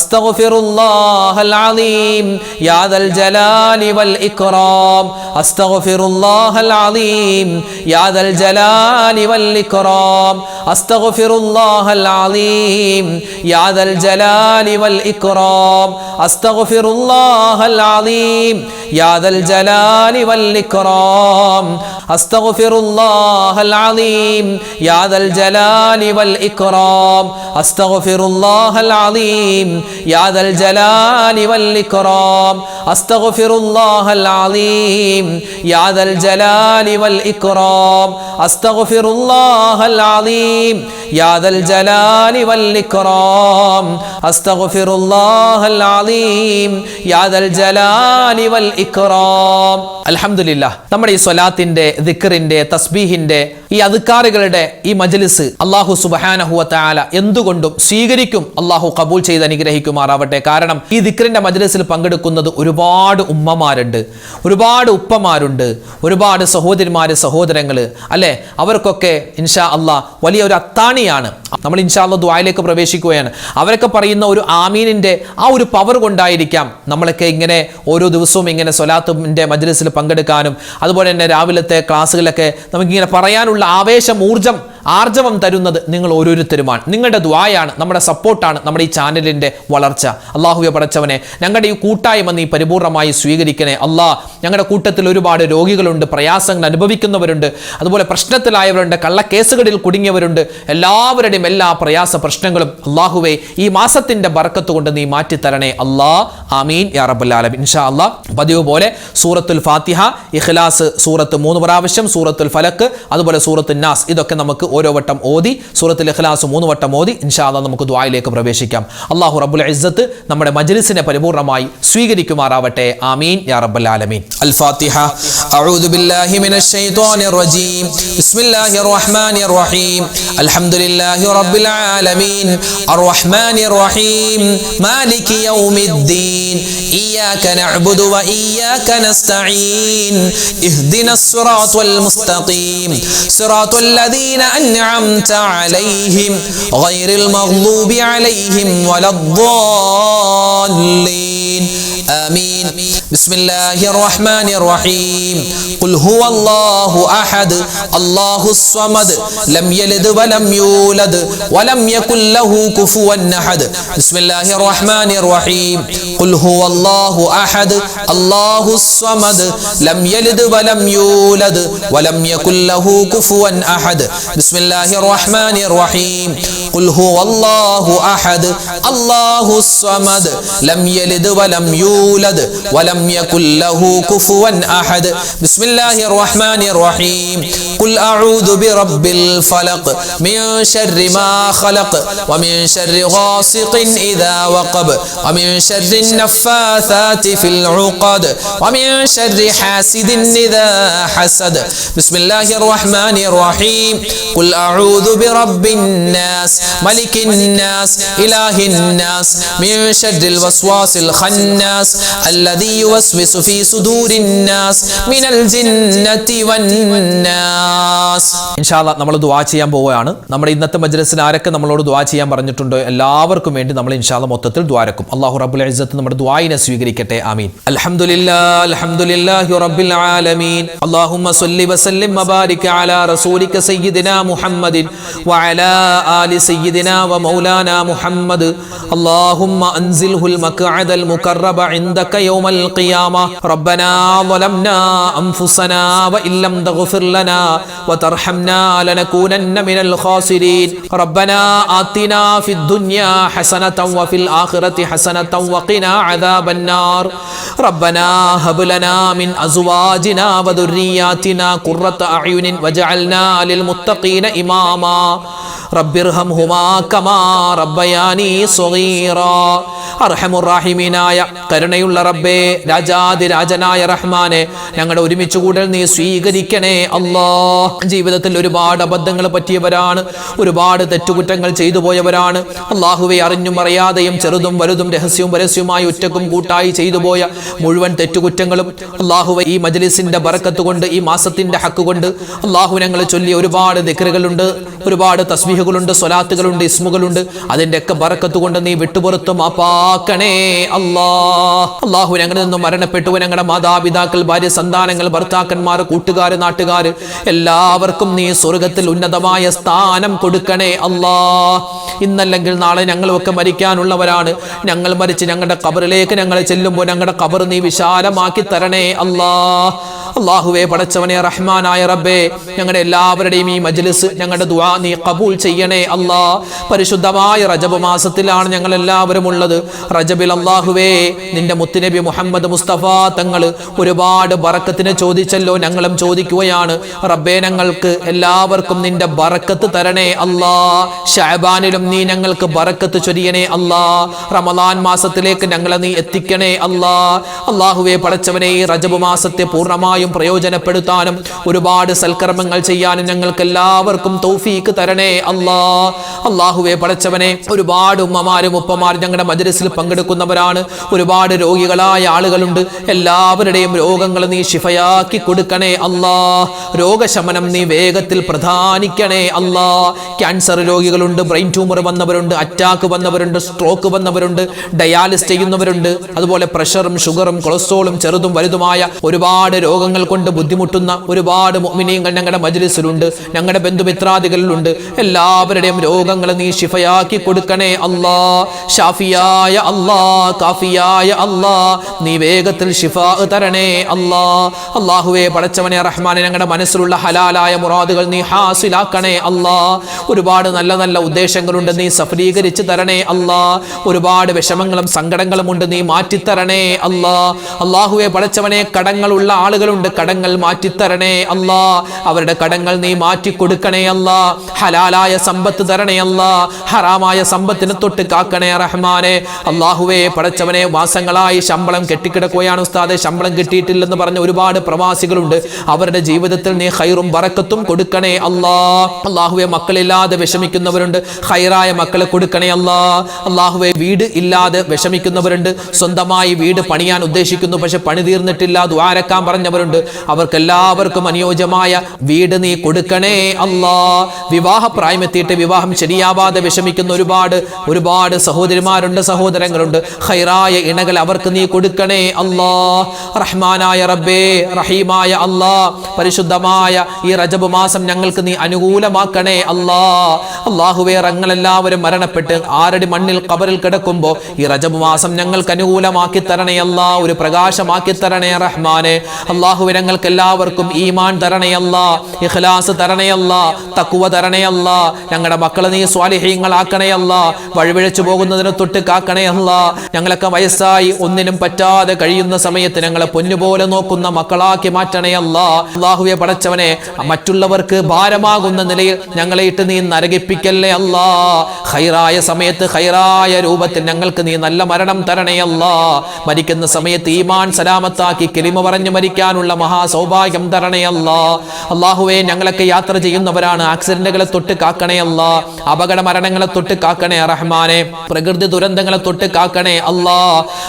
അസ്തഗ്ഫിറുല്ലാഹൽ അലീം യാ ദൽ ജലാലി വൽ ഇക്റാം അസ്തഗ്ഫിറുല്ലാഹൽ അലീം യാ ദൽ ജലാലി വൽ ഇക്റാം അസ്തഗ്ഫിറുല്ലാഹൽ അലീം യാ ദൽ ജലാലി വൽ ഇക്റാം അസ്തഗ്ഫിറുല്ലാഹൽ അലീം യാ ദൽ ജലാലി വൽ ഇക്റാം അസ്തഗ്ഫിറുല്ലാഹൽ അലീം യാ ദൽ ജലാലി വൽ ഇക്റാം അസ്തഗ്ഫിറുല്ലാഹൽ അലീം യാ ദൽ ജലാലി വൽ ഇക്റാം അസ്തഗ്ഫിറുല്ലാഹൽ അലീം യാ ദൽ ജലാലി വൽ ഇക്റാം അസ്തഗ്ഫിറുല്ലാഹൽ അലീം യാ ദൽ ജലാലി വൽ ഇക്റാം അസ്തഗ്ഫിറുല്ലാഹൽ അലീം യാ ദൽ ജലാലി വൽ ഇക്റാം. അൽഹംദുലില്ലാഹ്, നമ്മുടെ ഈ സ്വലാത്തിന്റെ, ദിക്റിന്റെ, തസ്ബീഹിന്റെ, ഈ അദ്കാറുകളുടെ ഈ മജ്ലിസ് അല്ലാഹു സുബ്ഹാനഹു വ തആല എന്തുകൊണ്ടും സ്വീകരിക്കും. അല്ലാഹു ഖബൂൽ ചെയ്ത് അനുഗ്രഹിക്കുമാറാവട്ടെ. കാരണം ഈ ദിക്റിന്റെ മജ്ലിസിൽ പങ്കെടുക്കുന്നത് ഒരുപാട് ഉമ്മമാരുണ്ട്, ഒരുപാട് ഉപ്പമാരുണ്ട്, ഒരുപാട് സഹോദരിമാര്, സഹോദരങ്ങള്, അല്ലെ? അവർക്കൊക്കെ ഇൻഷാ അല്ലാഹ് വലിയ ഒരു അത്താണിയാണ്. നമ്മൾ ഇൻഷാ അല്ലാഹ് ദുആയിലേക്ക് പ്രവേശിക്കുകയാണ്. അവരൊക്കെ പറയുന്ന ഒരു ആമീനിന്റെ ആ ഒരു പവർ കൊണ്ടായിരിക്കാം നമ്മളൊക്കെ ഇങ്ങനെ ഓരോ ദിവസവും ഇങ്ങനെ സ്വലാത്തിന്റെ മജ്ലിസിൽ പങ്കെടുക്കാനും അതുപോലെ തന്നെ രാവിലത്തെ ക്ലാസ്സുകളൊക്കെ നമുക്കിങ്ങനെ പറയാനുള്ള ആവേശം, ആർജവം തരുന്നത് നിങ്ങൾ ഓരോരുത്തരുമാണ്. നിങ്ങളുടെ ദുആയാണ്, നമ്മുടെ സപ്പോർട്ടാണ് നമ്മുടെ ഈ ചാനലിന്റെ വളർച്ച. അല്ലാഹുവേ പടച്ചവനെ, ഞങ്ങളുടെ ഈ കൂട്ടായ്മ നീ പരിപൂർണമായി സ്വീകരിക്കണേ. അല്ലാഹ്, ഞങ്ങളുടെ കൂട്ടത്തിൽ ഒരുപാട് രോഗികളുണ്ട്, പ്രയാസങ്ങൾ അനുഭവിക്കുന്നവരുണ്ട്, അതുപോലെ പ്രശ്നത്തിലായവരുണ്ട്, കള്ളക്കേസുകളിൽ കുടുങ്ങിയവരുണ്ട്. എല്ലാവരുടെയും എല്ലാ പ്രയാസ പ്രശ്നങ്ങളും അല്ലാഹുവേ ഈ മാസത്തിന്റെ ബർക്കത്ത് കൊണ്ട് നീ മാറ്റിത്തരണേ അല്ലാഹ്. ആമീൻ യാ റബ്ബൽ ആലമീൻ. ഇൻഷാ അല്ലാഹ് പതിവ് പോലെ സൂറത്തുൽ ഫാത്തിഹ, ഇഖ്ലാസ് സൂറത്ത് 3 പ്രാവശ്യം, സൂറത്തുൽ ഫലക്ക്, അതുപോലെ സൂറത്തുൻ നാസ്, ഇതൊക്കെ നമുക്ക് ഓരോ വട്ടം ഓതി സൂറത്തുൽ ഇഖ്ലാസ് 3 വട്ടം ഓതി ഇൻഷാ അല്ലാഹ് നമുക്ക് ദുആയിലേക്ക് പ്രവേശിക്കാം. അല്ലാഹു റബ്ബുൽ ഇസ്സത്ത് നമ്മുടെ മജ്ലിസിനെ പരിപൂർണമായി സ്വീകരിക്കുമാറാവട്ടെ. ആമീൻ യാ റബ്ബൽ ആലമീൻ. അൽ ഫാത്തിഹ. അഊദു ബില്ലാഹി മിനശ് ശൈത്വാനിർ റജീം. ബിസ്മില്ലാഹിർ റഹ്മാനിർ റഹീം. അൽഹംദുലില്ലാഹി റബ്ബിൽ ആലമീൻ. അർറഹ്മാനിർ റഹീം. മാലികി യൗമിദ്ദീൻ. ഇയ്യാക നഅ്ബുദു വ ഇയ്യാക നസ്തഈൻ. ഇഹ്ദിനസ് സിറാത്തൽ മുസ്തഖീം. സിറാത്തൽ ലദീന അൻഅംത അലൈഹിം ഗൈറിൽ മഗ്ദൂബി അലൈഹിം വലദ്ദാല്ലീൻ. ആമീൻ. ബിസ്മില്ലാഹിർ റഹ്മാനിർ റഹീം. ഖുൽ ഹുവല്ലാഹു അഹദ് അല്ലാഹുസ് സ്വമദ് ലം യലിദ് വലം യൂലദ് വലം യകുൽ ലഹു കുഫുവൻ അഹദ്. ബിസ്മില്ലാഹിർ റഹ്മാനിർ റഹീം. ഖുൽ ഹുവല്ലാഹു അഹദ് അല്ലാഹുസ് സ്വമദ് ലം യലിദ് വലം യൂലദ് വലം യകുൽ ലഹു കുഫുവൻ അഹദ്. ബിസ്മില്ലാഹിർ റഹ്മാനിർ റഹീം. ഖുൽ ഹുവല്ലാഹു അഹദ് അല്ലാഹുസ് സ്വമദ് ലം യലിദ് വലം യൂലദ് വലം യകുൽ ലഹു കുഫുവൻ അഹദ്. ബിസ്മില്ലാഹിർ റഹ്മാനിർ റഹീം. ഖുൽ അഊദു ബിറബ്ബിൽ ഫലഖ് മിൻ ശർരി മാ ഖലഖ് വമിൻ ശർരി ഗാസിഖിൻ ഇദാ വഖബ് വമിൻ ശർരി നഫ്ഫാഥാതി ഫിൽ ഉഖദ് വമിൻ ശർരി ഹാസിദിൻ ഇദാ ഹസദ്. ബിസ്മില്ലാഹിർ റഹ്മാനിർ റഹീം. ഖുൽ അഊദു ബിറബ്ബിൻ നാസ് മലിക്കിൻ നാസ് ഇലാഹിൻ നാസ് മിൻ ശർരിൽ വസ്വാസിൽ ഖന്നാസ് الذي يوسوس في صدور الناس من الجنة والناس. ഇൻഷാ അല്ലാഹ് നമ്മൾ ദുആ ചെയ്യാൻ പോവുകയാണ്. നമ്മുടെ ഇന്നത്തെ മജ്ലിസിൽ ആരൊക്കെ നമ്മളോട് ദുആ ചെയ്യാൻ പറഞ്ഞിട്ടുണ്ടോ എല്ലാവർക്കും വേണ്ടി നമ്മൾ ഇൻഷാ അല്ലാഹ് മൊത്തത്തിൽ ദുആരക്കും. അല്ലാഹു റബ്ബുൽ ഇസ്സത്ത് നമ്മുടെ ദുആയിനെ സ്വീകരിക്കട്ടെ. ആമീൻ. അൽഹംദുലില്ലാഹി റബ്ബിൽ ആലമീൻ. അല്ലാഹുമ്മ സ്വല്ലി വസല്ലിം വബാരിക് അലാ റസൂലിക സയ്യിദിനാ മുഹമ്മദിൻ വഅലാ ആലി സയ്യിദിനാ വമൗലാനാ മുഹമ്മദ്. അല്ലാഹുമ്മ അൻസിൽഹുൽ മഖഅദൽ മുഖറബ عندك يوم القيامة. ربنا ظلمنا أنفسنا وإن لم تغفر لنا وترحمنا لنكونن من الخاسرين. ربنا آتنا في الدنيا حسنة وفي الآخرة حسنة وقنا عذاب النار. ربنا هب لنا من أزواجنا وذرياتنا قرة أعين واجعلنا للمتقين إماما. رب ارحمهما كما ربياني صغيرا. അർഹമുർ റഹീമീനായ കരുണയുള്ള റബ്ബേ, രാജാതിരാജനായ റഹ്മാനെ, ഞങ്ങളുടെ ഒരുമിച്ച് കൂടൽ നീ സ്വീകരിക്കണേ അല്ലാഹ്. ജീവിതത്തിൽ ഒരുപാട് അബദ്ധങ്ങൾ പറ്റിയവരാണ്, ഒരുപാട് തെറ്റുകുറ്റങ്ങൾ ചെയ്തു പോയവരാണ്. അല്ലാഹുവേ, അറിഞ്ഞും അറിയാതെയും ചെറുതും വലുതും രഹസ്യവും പരസ്യവുമായി ഒറ്റക്കും കൂട്ടായി ചെയ്തു പോയ മുഴുവൻ തെറ്റുകുറ്റങ്ങളും അല്ലാഹുവേ ഈ മജ്ലിസിന്റെ ബറക്കത്ത് കൊണ്ട്, ഈ മാസത്തിന്റെ ഹക്ക് കൊണ്ട് അല്ലാഹു ഞങ്ങൾ ചൊല്ലിയ ഒരുപാട് ദിക്റുകളുണ്ട്, ഒരുപാട് തസ്ബീഹുകളുണ്ട്, സ്വലാത്തുകളുണ്ട്, ഇസ്മുകളുണ്ട്. അതിന്റെ ഒക്കെ ബറക്കത്ത് കൊണ്ട് നീ വിട്ടുപുറത്ത് മാപ്പാക്കണേ അല്ലാഹ്. അല്ലാഹു ഞങ്ങളിൽ നിന്നും മരണപ്പെട്ടു ഞങ്ങളുടെ മാതാപിതാക്കൾ, ഭാര്യ, സന്താനങ്ങൾ, ഭർത്താക്കന്മാർ, കൂട്ടുകാർ, നാട്ടുകാർ എല്ലാവർക്കും നീ സ്വർഗത്തിൽ ഉന്നതമായ സ്ഥാനം കൊടുക്കണേ അല്ലാഹ്. ഇന്നല്ലെങ്കിൽ നാളെ ഞങ്ങളൊക്കെ മരിക്കാനുള്ളവരാണ്. ഞങ്ങൾ മരിച്ച് ഞങ്ങളുടെ ഖബറിലേക്ക് ഞങ്ങൾ ചെല്ലുമ്പോൾ ഞങ്ങളുടെ ഖബർ നീ വിശാലമാക്കി തരണേ അല്ലാഹ്. അല്ലാഹുവേ, പടച്ചവനെ, റഹ്മാനായ റബ്ബേ, ഞങ്ങളുടെ എല്ലാവരുടെയും ഈ മജ്ലിസ്, ഞങ്ങളുടെ ദുആ നീ ഖബൂൽ ചെയ്യണേ അല്ലാഹ്. പരിശുദ്ധമായ റജബ് മാസത്തിലാണ് ഞങ്ങൾ എല്ലാവരും ഉള്ളത്. റജബിൽ അല്ലാഹുവേ, നിന്റെ മുത്തുനബി മുഹമ്മദ് മുസ്തഫ തങ്ങൾ ഒരുപാട് ബറക്കത്തിനെ ചോദിച്ചല്ലോ, ഞങ്ങളും ചോദിക്കുകയാണ് റബ്ബേ. ഞങ്ങൾക്ക് എല്ലാവർക്കും നിന്റെ ബറക്കത്ത് തരണേ അല്ലാഹ്. ശഅബാനിലും നീ ഞങ്ങൾക്ക് ബറക്കത്ത് ചൊരിയണേ അല്ലാഹ്. റമളാൻ മാസത്തിലേക്ക് ഞങ്ങളെ നീ എത്തിക്കണേ അല്ലാഹ്. അല്ലാഹുവേ, പടച്ചവനെ, ഈ റജബ് മാസത്തെ പൂർണ്ണമായും പ്രയോജനപ്പെടുത്താനും ഒരുപാട് സൽക്കർമ്മങ്ങൾ ചെയ്യാനും ഞങ്ങൾക്ക് എല്ലാവർക്കും തൗഫീക്ക് തരണേ അല്ലാഹ്. അല്ലാഹുവേ, പടച്ചവനെ, ഒരുപാട് ഉമ്മമാരും ഉപ്പമാരും ഞങ്ങളുടെ മജ്ലിസിൽ പങ്കെടുക്കുന്നവരാണ്. ഒരുപാട് രോഗികളായ ആളുകളുണ്ട്. എല്ലാവരുടെയും രോഗങ്ങൾ നീ ശിഫയാക്കി കൊടുക്കണേ അല്ലാഹ്. രോഗശമനം നീ വേഗത്തിൽ പ്രധാനിക്കണേ അല്ലാഹ്. ക്യാൻസർ രോഗികളുണ്ട്, ബ്രെയിൻ ട്യൂമർ വന്നവരുണ്ട്, അറ്റാക്ക് വന്നവരുണ്ട്, സ്ട്രോക്ക് വന്നവരുണ്ട്, ഡയാലിസ് ചെയ്യുന്നവരുണ്ട്. അതുപോലെ പ്രഷറും ഷുഗറും കൊളസ്ട്രോളും ചെറുതും വലുതുമായ ഒരുപാട് രോഗങ്ങൾ കൊണ്ട് ബുദ്ധിമുട്ടുന്ന ഒരുപാട് മുഅ്മിനീങ്ങൾ ഞങ്ങളുടെ മജ്ലിസിലുണ്ട്, ഞങ്ങളുടെ ബന്ധുമിത്രാദികളിലുണ്ട്. എല്ലാവരുടെയും രോഗങ്ങൾ നീ ശിഫയാക്കി കൊടുക്കണേ അല്ലാഹ്. ഷാഫിയായ അല്ലാഹ്, കാഫിയായ അല്ലാഹ്, നീ വേഗത്തിൽ ശിഫാ തരണേ അല്ലാഹ്. അല്ലാഹുവേ, പടച്ചവനെ, റഹ്മാനെ, ഞങ്ങളുടെ മനസ്സിലുള്ള ഹലാലായ മുറാദുകൾ നീ ഹാസിലാക്കണേ അല്ലാഹ്. ഒരുപാട് നല്ല നല്ല ഉദ്ദേശങ്ങളുണ്ട്, നീ സഫലീകരിച്ച് തരണേ അല്ലാഹ്. ഒരുപാട് വിഷമങ്ങളും സങ്കടങ്ങളും ഉണ്ട്, നീ മാറ്റിത്തരണേ അല്ലാഹ്. അല്ലാഹുവേ, പടച്ചവനെ, കടങ്ങളുള്ള ആളുകളുണ്ട്, ആളുകളുടെ കടങ്ങൾ മാറ്റിത്തരണേ അല്ലാ, അവരുടെ കടങ്ങൾ നീ മാറ്റി കൊടുക്കണേ അല്ലാ, ഹലാലായ സമ്പത്ത് തരണേ അല്ലാ, ഹറാമായ സമ്പത്തിനെ തൊട്ട് കാക്കണേ റഹ്മാനെ. അല്ലാഹുവേ പടച്ചവനെ, മാസങ്ങളായി ശമ്പളം കെട്ടിക്കിടക്കുകയാണ് ഉസ്താദെ, ശമ്പളം കിട്ടിയിട്ടില്ലെന്ന് പറഞ്ഞ ഒരുപാട് പ്രവാസികളുണ്ട്. അവരുടെ ജീവിതത്തിൽ നീ ഖൈറും ബറക്കത്തും കൊടുക്കണേ അല്ലാ. അല്ലാഹുവേ മക്കളില്ലാതെ വിഷമിക്കുന്നവരുണ്ട്, ഖൈറായ മക്കളെ കൊടുക്കണേ അല്ലാ. അല്ലാഹുവേ വീട് ഇല്ലാതെ വിഷമിക്കുന്നവരുണ്ട്, സ്വന്തമായി വീട് പണിയാൻ ഉദ്ദേശിക്കുന്നു പക്ഷെ പണി തീർന്നിട്ടില്ല, ദ്വാരക്കാൻ പറഞ്ഞവരുണ്ട്. അവർക്കെല്ലാവർക്കും അനുയോജ്യമായ വീട് നീ കൊടുക്കണേ അല്ലാ. വിവാഹ പ്രായമെത്തിയിട്ട് വിവാഹം ശരിയാവാതെ വിഷമിക്കുന്ന ഒരുപാട് സഹോദരിമാരുണ്ട്, സഹോദരങ്ങളുണ്ട്. ഖൈറായ ഇണകൾ അവർക്ക് നീ കൊടുക്കണേ അല്ലാ. റഹ്മാനായ റബ്ബേ, റഹീമായ അല്ലാ, പരിശുദ്ധമായ ഈ റജബ് മാസം ഞങ്ങൾക്ക് നീ അനുകൂലമാക്കണേ അല്ലാ. അല്ലാഹുവേ ഞങ്ങളെല്ലാവരും മരണപ്പെട്ട് ആരടി മണ്ണിൽ ഖബറിൽ കിടക്കുമ്പോൾ ഈ റജബ് മാസം ഞങ്ങൾക്ക് അനുകൂലമാക്കി തരണേ അല്ലാ, ഒരു പ്രകാശമാക്കി തരണേ റഹ്മാനെ. അല്ലാഹുവേ ഞങ്ങൾക്ക് എല്ലാവർക്കും ഈമാൻ തരണേ അല്ലാ, ഇഖ്ലാസ് തരണേ അല്ലാ, തഖ്വ തരണേ അല്ലാ. ഞങ്ങളുടെ മക്കളെ നീ സ്വാലിഹീങ്ങളാക്കണേ അല്ലാ, വഴിപിഴച്ചു പോകുന്നതിനെ തൊട്ട് കാക്കണേ അല്ലാ. ഞങ്ങളൊക്കെ വയസ്സായി ഒന്നിനും പറ്റാതെ കഴിയുന്ന സമയത്ത് ഞങ്ങളെ പൊന്നുപോലെ നോക്കുന്ന മക്കളാക്കി മാറ്റണേ അല്ലാ. അല്ലാഹുവേ പടച്ചവനെ, മറ്റുള്ളവർക്ക് ഭാരമാകുന്ന നിലയിൽ ഞങ്ങളെ ഇട്ട് നീ നരകിപ്പിക്കല്ലേ അല്ലാ. ഖൈറായ സമയത്ത് ഖൈറായ രൂപത്തിൽ ഞങ്ങൾക്ക് നീ നല്ല മരണം തരണേ അല്ലാ. മരിക്കുന്ന സമയത്ത് ഈമാൻ സലാമത്താക്കി കലിമ പറഞ്ഞു മരിക്കാനുള്ള മഹാസൗഭാഗ്യം തരണേ അല്ലാ. അല്ലാഹുവേ ഞങ്ങളൊക്കെ യാത്ര ചെയ്യുന്നവരാണ്, ആക്സിഡന്റുകളെ തൊട്ട് കാക്കണേ അല്ലാ, അപകട മരണങ്ങളെ തൊട്ട് കാക്കണേ റഹ്മാനെ, പ്രകൃതി ദുരന്തങ്ങളെ തൊട്ട് കാക്കണേ അല്ലാ.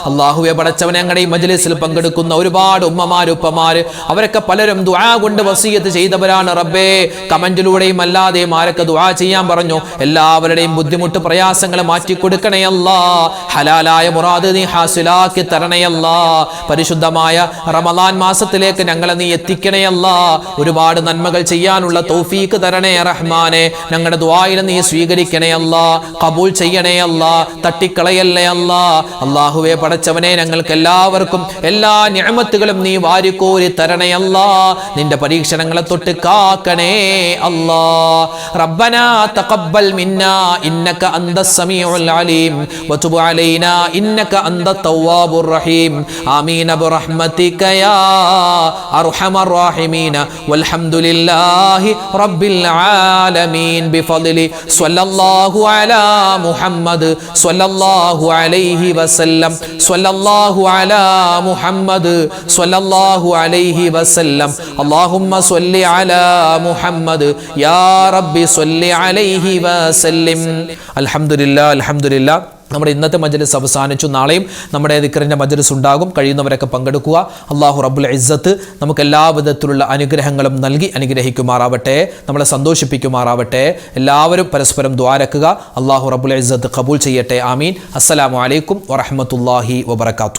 അല്ലാഹുവേ പടച്ചവനെ, ഞങ്ങളുടെ ഈ മജ്ലിസിൽ പങ്കെടുക്കുന്ന ഒരുപാട് ഉമ്മമാര് ഉപ്പമാര് അവരൊക്കെ പലരും ദുആ കൊണ്ട് വസിയത്ത് ചെയ്തവരാണ് റബ്ബേ. കമന്റിലൂടെയും അല്ലാതെയും ആരൊക്കെ ദുആ ചെയ്യാൻ പറഞ്ഞു, എല്ലാവരുടെയും ബുദ്ധിമുട്ട് പ്രയാസങ്ങളെ മാറ്റി കൊടുക്കണേ അല്ലാ. ഹലാലായ മുറാദ് നീ ഹാസിലാക്കി തരണേ അല്ലാ. പരിശുദ്ധമായ റമളാൻ മാസത്തിലേക്ക് ഞങ്ങളെ നീ എത്തിക്കണേ അല്ലാ. ഒരുപാട് നന്മകൾ ചെയ്യാനുള്ള തൗഫീക്ക് തരണേ റഹ്മാനെ. ഞങ്ങളുടെ ദുആയിനെ നീ സ്വീകരിക്കണേ അല്ലാ, ഖബൂൽ ചെയ്യണേ അല്ലാ, തട്ടിക്കളയല്ലേ അല്ലാ. അല്ലാഹുവേ പടച്ചവനെ, ഞങ്ങൾക്ക് എല്ലാവർക്കും എല്ലാ നിഅമത്തുകളും നീ വാരിക്കോരി തരണേ അല്ലാ. നിന്റെ പരീക്ഷണങ്ങളെ തൊട്ട് കാക്കണേ അല്ലാ. റബ്ബനാ തഖബ്ബൽ മിന്നാ ഇന്നക അന്തസ് സമീഉൽ അലീം വതുബ് അലൈനാ ഇന്നക അന്തത് തവ്വാബുർ റഹീം. ആമീൻ ബിറഹ്മതിക യാ അർഹമർ റഹീമീൻ. വൽഹംദുലില്ലാഹി റബ്ബിൽ ആലമീൻ. ബിഫദ്ലി സ്വല്ലല്ലാഹു അലാ മുഹമ്മദ് സ്വല്ലല്ലാഹു അലൈഹി വസല്ലം. സ്വല്ലല്ലാഹു അലാ മുഹമ്മദ് സ്വല്ലല്ലാഹു അലൈഹി വസല്ലം. അല്ലാഹുമ്മ സ്വല്ലി അലാ മുഹമ്മദ് യാ റബ്ബി സ്വല്ലി അലൈഹി വസല്ലം. അൽഹംദുലില്ലാഹ്, അൽഹംദുലില്ലാഹ്. നമ്മുടെ ഇന്നത്തെ മജ്ലിസ് അവസാനിച്ചു. നാളെയും നമ്മുടെ ദിക്റിന്റെ മജ്ലിസ് ഉണ്ടാകും. കഴിയുന്നവരൊക്കെ പങ്കെടുക്കുക. അല്ലാഹു റബ്ബുൽ ഇസ്സത്ത് നമുക്ക് എല്ലാ വിധത്തിലുള്ള അനുഗ്രഹങ്ങളും നൽകി അനുഗ്രഹിക്കുമാറാവട്ടെ, നമ്മളെ സന്തോഷിപ്പിക്കുമാറാവട്ടെ. എല്ലാവരും പരസ്പരം ദുആരക്കുക. അല്ലാഹു റബ്ബുൽ ഇസ്സത്ത് ഖബൂൽ ചെയ്യട്ടെ. ആമീൻ. അസ്സലാമു അലൈക്കും വറഹ്മത്തുള്ളാഹി വബറകാതുഹു.